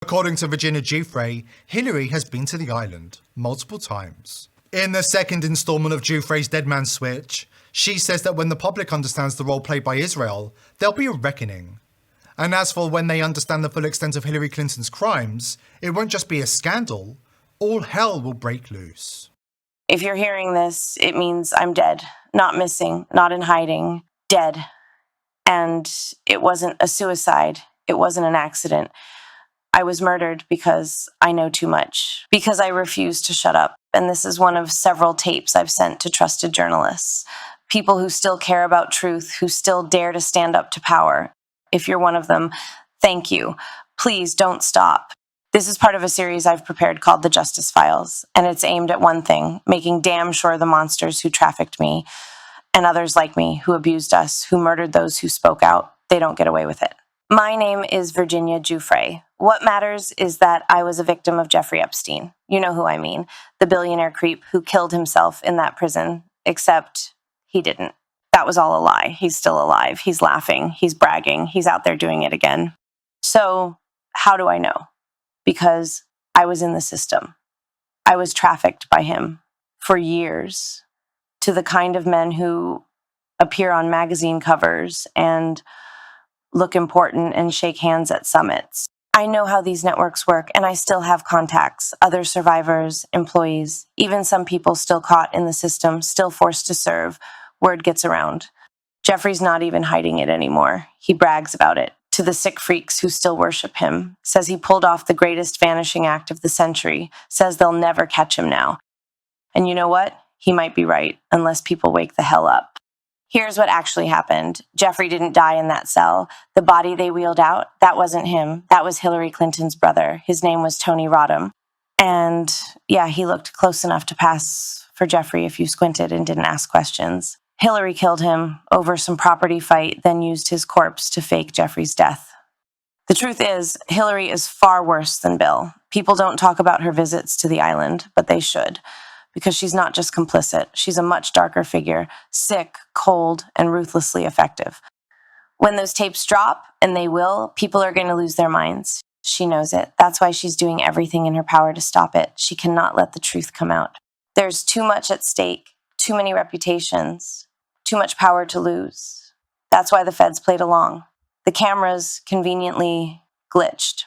According to Virginia Guiffre, Hillary has been to the island multiple times. In the second installment of Guiffre's Dead Man Switch, she says that when the public understands the role played by Israel, there'll be a reckoning. And as for when they understand the full extent of Hillary Clinton's crimes, it won't just be a scandal, all hell will break loose. If you're hearing this, it means I'm dead, not missing, not in hiding, dead. And it wasn't a suicide. It wasn't an accident. I was murdered because I know too much, because I refuse to shut up. And this is one of several tapes I've sent to trusted journalists, people who still care about truth, who still dare to stand up to power. If you're one of them, thank you. Please don't stop. This is part of a series I've prepared called The Justice Files, and it's aimed at one thing, making damn sure the monsters who trafficked me and others like me who abused us, who murdered those who spoke out, they don't get away with it. My name is Virginia Guiffre. What matters is that I was a victim of Jeffrey Epstein. You know who I mean, the billionaire creep who killed himself in that prison, except he didn't. That was all a lie. He's still alive. He's laughing. He's bragging. He's out there doing it again. So how do I know? Because I was in the system. I was trafficked by him for years to the kind of men who appear on magazine covers and look important and shake hands at summits. I know how these networks work, and I still have contacts, other survivors, employees, even some people still caught in the system, still forced to serve. Word gets around. Jeffrey's not even hiding it anymore. He brags about it to the sick freaks who still worship him, says he pulled off the greatest vanishing act of the century, says they'll never catch him now. And you know what? He might be right, unless people wake the hell up. Here's what actually happened. Jeffrey didn't die in that cell. The body they wheeled out, that wasn't him. That was Hillary Clinton's brother. His name was Tony Rodham. And yeah, he looked close enough to pass for Jeffrey if you squinted and didn't ask questions. Hillary killed him over some property fight, then used his corpse to fake Jeffrey's death. The truth is, Hillary is far worse than Bill. People don't talk about her visits to the island, but they should. Because she's not just complicit. She's a much darker figure, sick, cold, and ruthlessly effective. When those tapes drop, and they will, people are going to lose their minds. She knows it. That's why she's doing everything in her power to stop it. She cannot let the truth come out. There's too much at stake, too many reputations, too much power to lose. That's why the feds played along. The cameras conveniently glitched.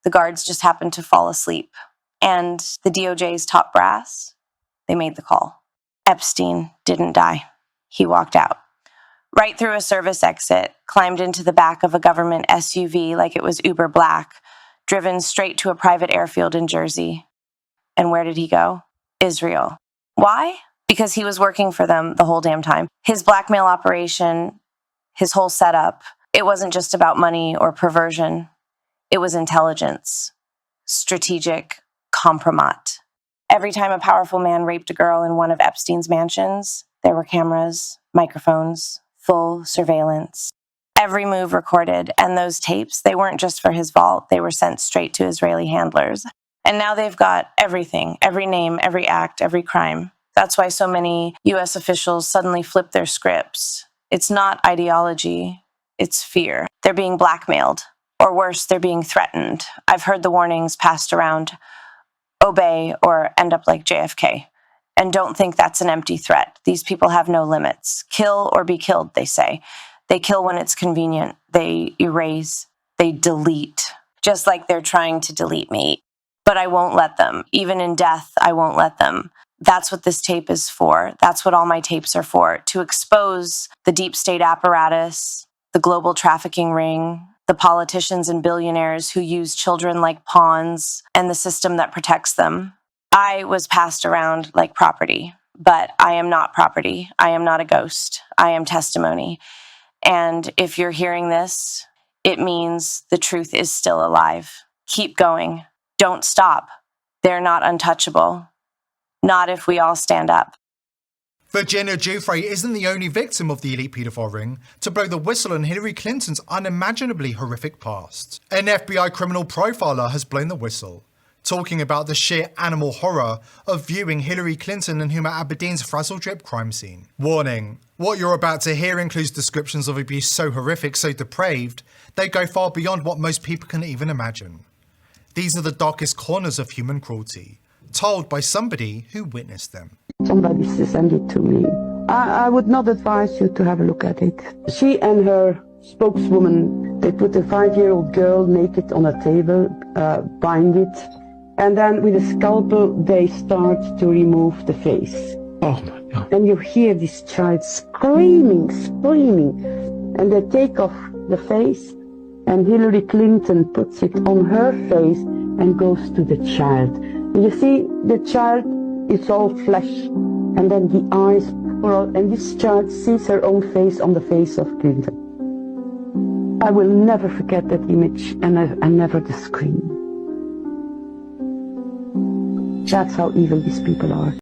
The guards just happened to fall asleep. And the DOJ's top brass, they made the call. Epstein didn't die. He walked out. Right through a service exit, climbed into the back of a government SUV like it was Uber Black, driven straight to a private airfield in Jersey. And where did he go? Israel. Why? Because he was working for them the whole damn time. His blackmail operation, his whole setup, it wasn't just about money or perversion. It was intelligence, strategic compromat. Every time a powerful man raped a girl in one of Epstein's mansions, there were cameras, microphones, full surveillance. Every move recorded, and those tapes, they weren't just for his vault, they were sent straight to Israeli handlers. And now they've got everything, every name, every act, every crime. That's why so many US officials suddenly flip their scripts. It's not ideology, it's fear. They're being blackmailed, or worse, they're being threatened. I've heard the warnings passed around. Obey or end up like JFK. And don't think that's an empty threat. These people have no limits. Kill or be killed, they say. They kill when it's convenient. They erase. They delete. Just like they're trying to delete me. But I won't let them. Even in death, I won't let them. That's what this tape is for. That's what all my tapes are for. To expose the deep state apparatus, the global trafficking ring, the politicians and billionaires who use children like pawns, and the system that protects them. I was passed around like property, but I am not property. I am not a ghost. I am testimony. And if you're hearing this, it means the truth is still alive. Keep going. Don't stop. They're not untouchable. Not if we all stand up. Virginia Guiffre isn't the only victim of the elite paedophile ring to blow the whistle on Hillary Clinton's unimaginably horrific past. An FBI criminal profiler has blown the whistle, talking about the sheer animal horror of viewing Hillary Clinton and Huma Abedin's frazzle-drip crime scene. Warning, what you're about to hear includes descriptions of abuse so horrific, so depraved, they go far beyond what most people can even imagine. These are the darkest corners of human cruelty, told by somebody who witnessed them. Somebody sent it to me. I would not advise you to have a look at it. She and her spokeswoman, they put a 5-year-old girl naked on a table, bind it, and then with a scalpel they start to remove the face. Oh my God. And you hear this child screaming, and they take off the face, and Hillary Clinton puts it on her face and goes to the child. And you see, the child is all flesh, and then the eyes, and this child sees her own face on the face of Clinton. I will never forget that image, and never the scream. That's how evil these people are.